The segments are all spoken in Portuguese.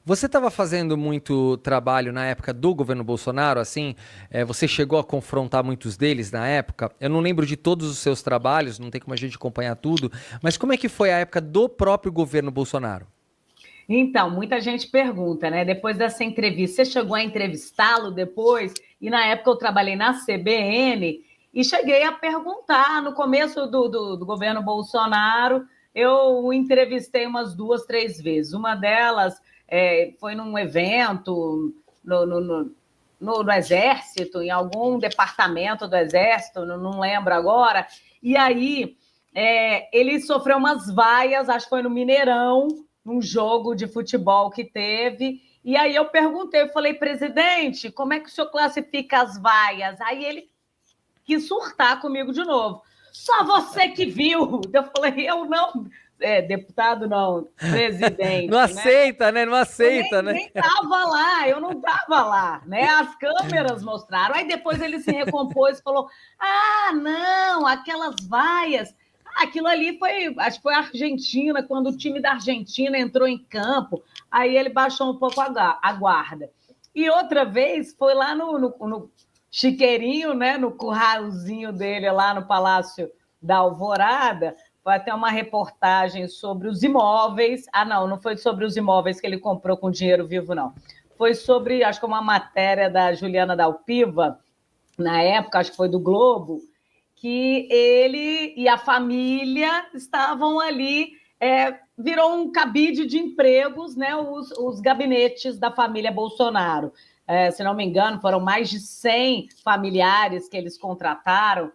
Você estava fazendo muito trabalho na época do governo Bolsonaro, assim? Você chegou a confrontar muitos deles na época? Eu não lembro de todos os seus trabalhos, não tem como a gente acompanhar tudo, mas como é que foi a época do próprio governo Bolsonaro? Então, muita gente pergunta, né? Depois dessa entrevista, você chegou a entrevistá-lo depois? E na época eu trabalhei na CBN e cheguei a perguntar no começo do governo Bolsonaro. Eu o entrevistei umas 2, 3 vezes. Uma delas foi num evento no Exército, em algum departamento do Exército, não lembro agora. E aí ele sofreu umas vaias, acho que foi no Mineirão, num jogo de futebol que teve. E aí eu perguntei, eu falei, presidente, como é que o senhor classifica as vaias? Aí ele quis surtar comigo de novo. Só você que viu. Eu falei, eu não, deputado não, Não presidente, né? aceita, né? Não Eu aceita, né? nem estava lá, eu não estava lá, né? As câmeras mostraram. Aí depois ele se recompôs e falou: ah, não, aquelas vaias. Aquilo ali foi, acho que foi a Argentina, quando o time da Argentina entrou em campo. Aí ele baixou um pouco a guarda. E outra vez foi lá no chiqueirinho, né? No curralzinho dele lá no Palácio da Alvorada. Vai ter uma reportagem sobre os imóveis. Ah, não foi sobre os imóveis que ele comprou com dinheiro vivo, não. Foi sobre, acho que uma matéria da Juliana Dalpiva, na época, acho que foi do Globo, que ele e a família estavam ali, virou um cabide de empregos, né, os gabinetes da família Bolsonaro. Se não me engano, foram mais de 100 familiares que eles contrataram.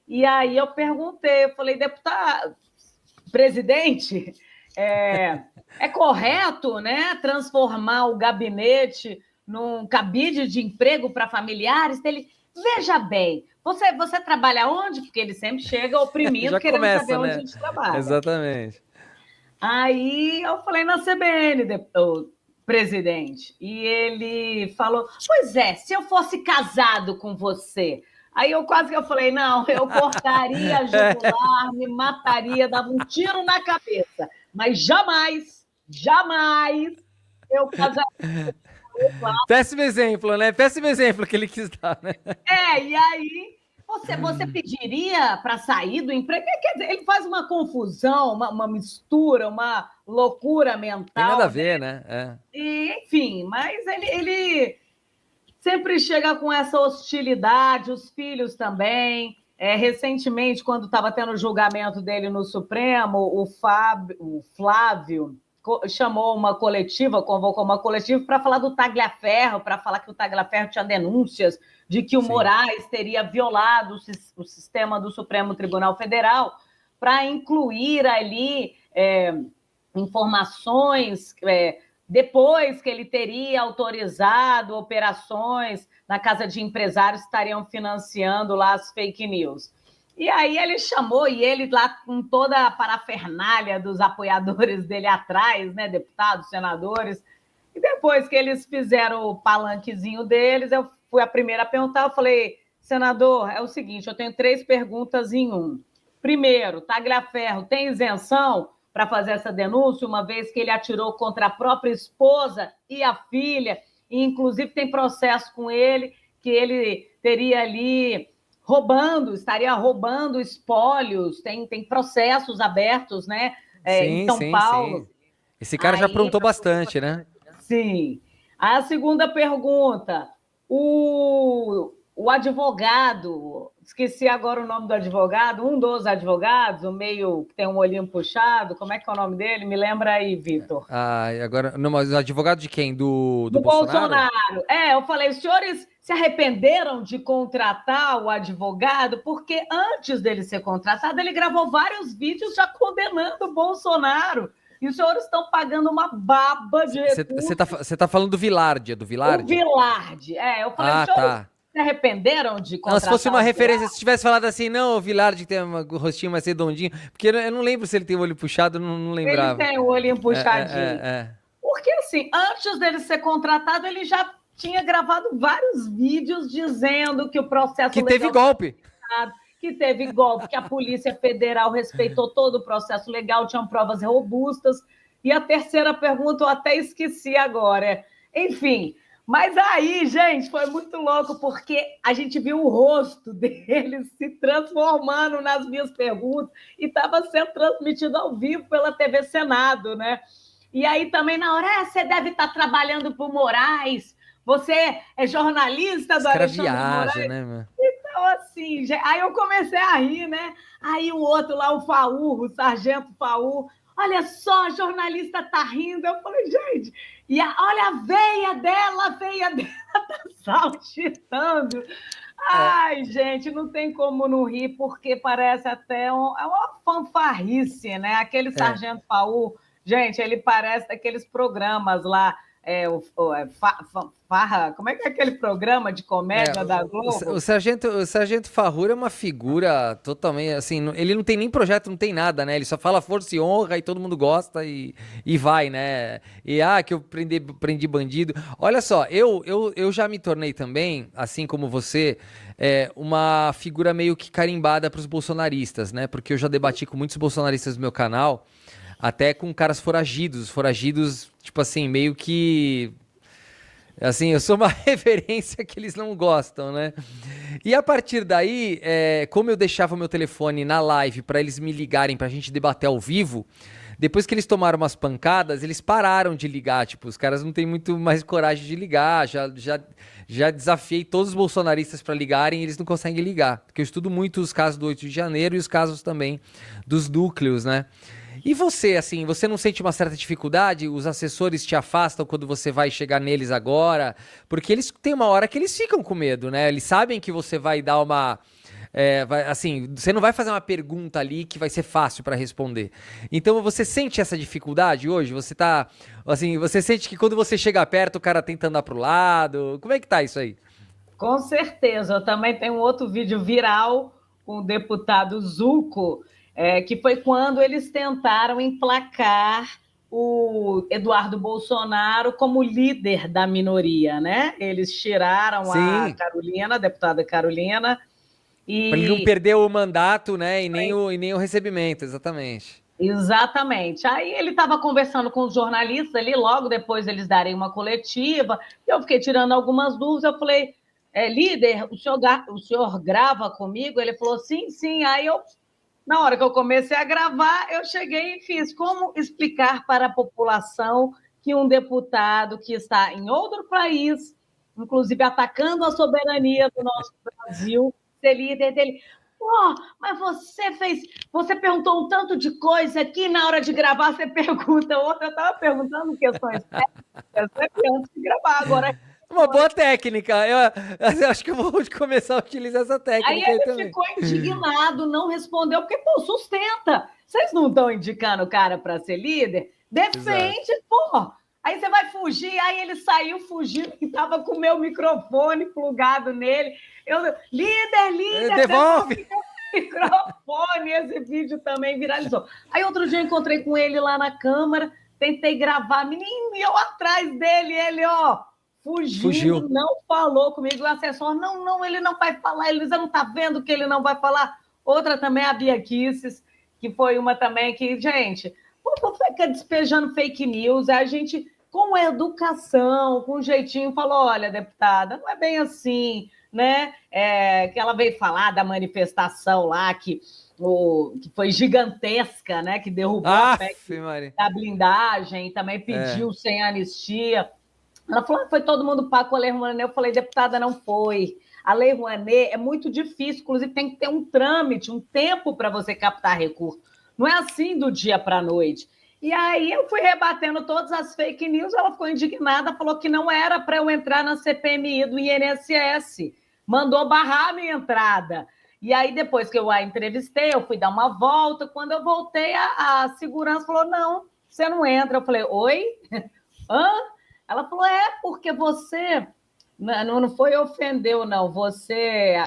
E aí eu perguntei, eu falei, deputado, presidente, é correto, né, transformar o gabinete num cabide de emprego para familiares? Ele, veja bem, você trabalha onde? Porque ele sempre chega oprimindo, Já querendo saber começa, onde a né? gente trabalha. Exatamente. Aí eu falei na CBN, o presidente, e ele falou: pois é, se eu fosse casado com você. Aí eu quase que eu falei: não, eu cortaria a jugular, me mataria, dava um tiro na cabeça, mas jamais, jamais eu casaria. Péssimo exemplo, né? Péssimo exemplo que ele quis dar, né? E aí você pediria para sair do emprego? Quer dizer, ele faz uma confusão, uma mistura, uma loucura Tem nada a mental, né? ver, né? E, enfim, mas ele sempre chega com essa hostilidade, os filhos também. Recentemente, quando estava tendo o julgamento dele no Supremo, o Flávio chamou uma coletiva, convocou uma coletiva para falar do Tagliaferro, para falar que o Tagliaferro tinha denúncias de que o Sim. Moraes teria violado o sistema do Supremo Tribunal Federal, para incluir ali informações depois que ele teria autorizado operações na casa de empresários que estariam financiando lá as fake news. E aí ele chamou, e ele lá com toda a parafernália dos apoiadores dele atrás, né, deputados, senadores, e depois que eles fizeram o palanquezinho deles, eu fui a primeira a perguntar, eu falei, senador, é o seguinte, eu tenho 3 perguntas em um. Primeiro, Tagliaferro tem isenção para fazer essa denúncia, uma vez que ele atirou contra a própria esposa e a filha, e inclusive tem processo com ele, que ele teria ali estaria roubando espólios, tem processos abertos, né, em Sim, São sim, sim. Paulo. Esse cara já Aí, aprontou bastante, né? sim. A segunda pergunta, o advogado, esqueci agora o nome do advogado, um dos advogados, o meio que tem um olhinho puxado, como é que é o nome dele? Me lembra aí, Vitor. Ah, agora. Não, mas advogado de quem? Do Do Bolsonaro? Bolsonaro. Eu falei, os senhores se arrependeram de contratar o advogado, porque antes dele ser contratado, ele gravou vários vídeos já condenando o Bolsonaro. E os senhores estão pagando uma baba de recursos. Você tá falando do Vilardi, é do O Vilardi? Vilardi. Eu falei, os Ah, senhores tá. se arrependeram de Não, se fosse contratar uma o referência, Vilardi? se tivesse falado assim, não, o Vilardi tem um rostinho mais redondinho, porque eu não lembro se ele tem o olho puxado, eu não Ele lembrava. tem o olhinho É, puxadinho. é. Porque, assim, antes dele ser contratado, ele já tinha gravado vários vídeos dizendo que o processo Que teve legal golpe. que teve golpe, que a Polícia Federal respeitou todo o processo legal, tinham provas robustas. E a terceira pergunta eu até esqueci agora. Enfim, mas aí, gente, foi muito louco, porque a gente viu o rosto dele se transformando nas minhas perguntas e estava sendo transmitido ao vivo pela TV Senado, né? E aí também na hora, você deve estar trabalhando para o Moraes, você é jornalista do Alexandre viaja, Moraes. né, mano? Então, assim, aí eu comecei a rir, né? Aí o outro lá, o Faur, o sargento Faur, olha só, a jornalista tá rindo. Eu falei, gente, olha a veia dela tá saltitando. Ai, gente, não tem como não rir, porque parece até é uma fanfarrice, né? Aquele sargento Faur, gente, ele parece daqueles programas lá, Farra, como é que é aquele programa de comédia da Globo? O Sargento Farrur é uma figura totalmente, assim, ele não tem nem projeto, não tem nada, né? Ele só fala força e honra e todo mundo gosta e vai, né? E, que eu prendi bandido. Olha só, eu já me tornei também, assim como você, uma figura meio que carimbada pros bolsonaristas, né? Porque eu já debati com muitos bolsonaristas do meu canal, até com caras foragidos, tipo assim, meio que... Assim, eu sou uma referência que eles não gostam, né? E a partir daí, como eu deixava o meu telefone na live pra eles me ligarem pra gente debater ao vivo, depois que eles tomaram umas pancadas, eles pararam de ligar. Tipo, os caras não têm muito mais coragem de ligar. Já desafiei todos os bolsonaristas pra ligarem e eles não conseguem ligar. Porque eu estudo muito os casos do 8 de janeiro e os casos também dos núcleos, né? E você, assim, você não sente uma certa dificuldade? Os assessores te afastam quando você vai chegar neles agora? Porque eles têm uma hora que eles ficam com medo, né? Eles sabem que você vai dar uma... assim, você não vai fazer uma pergunta ali que vai ser fácil para responder. Então, você sente essa dificuldade hoje? Você tá... Assim, você sente que quando você chega perto, o cara tenta andar pro lado? Como é que tá isso aí? Com certeza. Eu também tenho um outro vídeo viral com o deputado Zucco, que foi quando eles tentaram emplacar o Eduardo Bolsonaro como líder da minoria, né? Eles tiraram a Sim, Carolina, a deputada Carolina, para ele não e perder o mandato, né? E nem o recebimento, exatamente. exatamente. Aí ele estava conversando com os jornalistas ali, logo depois eles darem uma coletiva, eu fiquei tirando algumas dúvidas, eu falei, líder, o senhor grava comigo? Ele falou, sim, sim. Aí na hora que eu comecei a gravar, eu cheguei e fiz como explicar para a população que um deputado que está em outro país, inclusive atacando a soberania do nosso Brasil, ser líder dele. Pô, mas você perguntou um tanto de coisa aqui, na hora de gravar você pergunta outra. Eu estava perguntando questões técnicas antes de gravar, agora Uma boa técnica. Eu acho que eu vou começar a utilizar essa aí técnica aí ele também. ficou indignado, não respondeu, porque, pô, sustenta. Vocês não estão indicando o cara para ser líder? Exato. Defende, pô. Aí você vai fugir, aí ele saiu fugindo, que estava com o meu microfone plugado nele. Líder, Devolve! devolve o microfone. Esse vídeo também viralizou. Aí outro dia eu encontrei com ele lá na Câmara, tentei gravar, menino, e eu atrás dele, ele, fugindo, Fugiu. não falou comigo. O assessor, não, ele não vai falar. Ele não está vendo que ele não vai falar. Outra também, a Bia Kisses, que foi uma também que, gente, por ficar despejando fake news, a gente, com educação, com jeitinho, falou, olha, deputada, não é bem assim, né? Que ela veio falar da manifestação lá, que foi gigantesca, né? Que derrubou a PEC Maria. da blindagem, também pediu sem anistia. Ela falou, foi todo mundo pago com a Lei Rouanet. Eu falei, deputada, não foi. A Lei Rouanet é muito difícil, inclusive tem que ter um trâmite, um tempo para você captar recurso. Não é assim do dia para a noite. E aí eu fui rebatendo todas as fake news, ela ficou indignada, falou que não era para eu entrar na CPMI do INSS. Mandou barrar a minha entrada. E aí, depois que eu a entrevistei, eu fui dar uma volta. Quando eu voltei, a segurança falou, não, você não entra. Eu falei, oi? Hã? Ela falou, porque você não foi ofendeu, não. Você,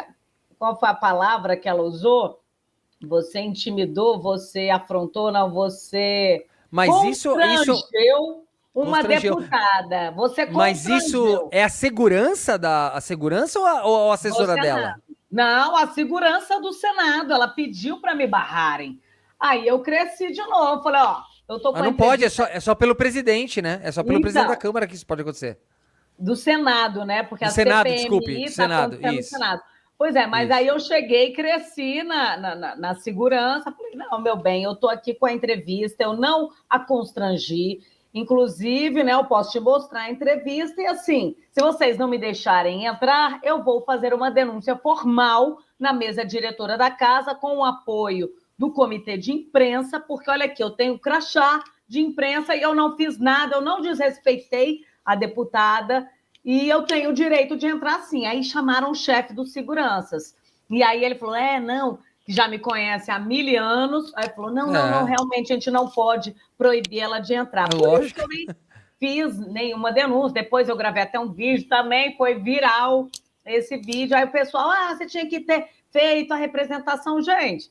qual foi a palavra que ela usou? Você intimidou, você afrontou, não, você Mas constrangeu uma constrangeu. deputada. Você Mas isso constrangeu. é a segurança ou a assessora dela? Não, a segurança do Senado. Ela pediu para me barrarem. Aí eu cresci de novo. Falei, Eu tô com Mas a não pode, entrevista é só pelo presidente, né? É só pelo presidente da então, Câmara que isso pode acontecer. do Senado, né? Porque Do a Senado, desculpe, CPMI do está Senado, acontecendo no isso, Senado. Pois é, mas aí isso. eu cheguei, cresci na segurança, falei, não, meu bem, eu estou aqui com a entrevista, eu não a constrangi, inclusive, né, eu posso te mostrar a entrevista, e assim, se vocês não me deixarem entrar, eu vou fazer uma denúncia formal na mesa diretora da casa, com o apoio do comitê de imprensa, porque olha aqui, eu tenho crachá de imprensa e eu não fiz nada, eu não desrespeitei a deputada, e eu tenho o direito de entrar sim. Aí chamaram o chefe dos seguranças. E aí ele falou: não, que já me conhece há 1000 anos. Aí falou: não, É, realmente a gente não pode proibir ela de entrar. é Por isso que lógico. eu nem fiz nenhuma denúncia. Depois eu gravei até um vídeo também, foi viral esse vídeo. Aí o pessoal: você tinha que ter feito a representação. Gente,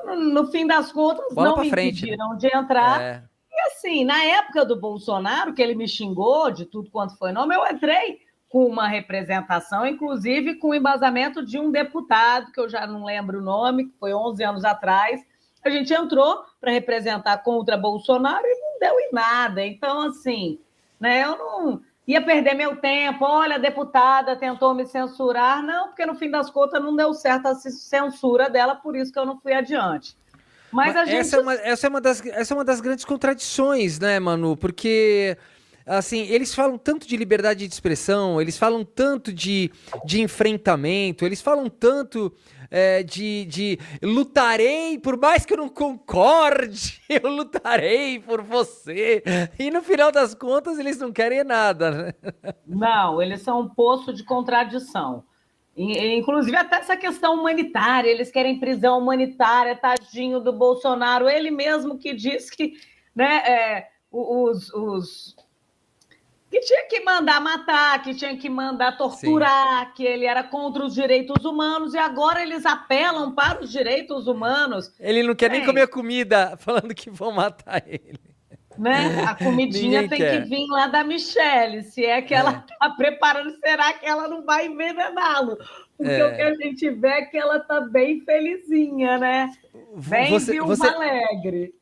no fim das contas, Bola não pra me frente, né? impediram de entrar, É. assim, na época do Bolsonaro, que ele me xingou de tudo quanto foi nome, eu entrei com uma representação, inclusive com o embasamento de um deputado, que eu já não lembro o nome, que foi 11 anos atrás. A gente entrou para representar contra Bolsonaro e não deu em nada. Então, assim, né, eu não ia perder meu tempo. Olha, a deputada tentou me censurar. Não, porque no fim das contas não deu certo a censura dela, por isso que eu não fui adiante. Mas Mas a gente. essa é uma das grandes contradições, né, Manu? Porque, assim, eles falam tanto de liberdade de expressão, eles falam tanto de enfrentamento, eles falam tanto de lutarei, por mais que eu não concorde, eu lutarei por você. E no final das contas, eles não querem nada, né? Não, eles são um poço de contradição. Inclusive, até essa questão humanitária, eles querem prisão humanitária, tadinho do Bolsonaro, ele mesmo que diz que, né, que tinha que mandar matar, que tinha que mandar Sim. torturar, que ele era contra os direitos humanos, e agora eles apelam para os direitos humanos. Ele não quer nem comer a Gente, comida, falando que vão matar ele. né? A comidinha Ninguém tem que quer. vir lá da Michelle. Se é que ela É, está preparando, será que ela não vai envenená-lo? Porque o que é. a gente vê é que ela está bem felizinha, né? Bem Você, viúva você, alegre.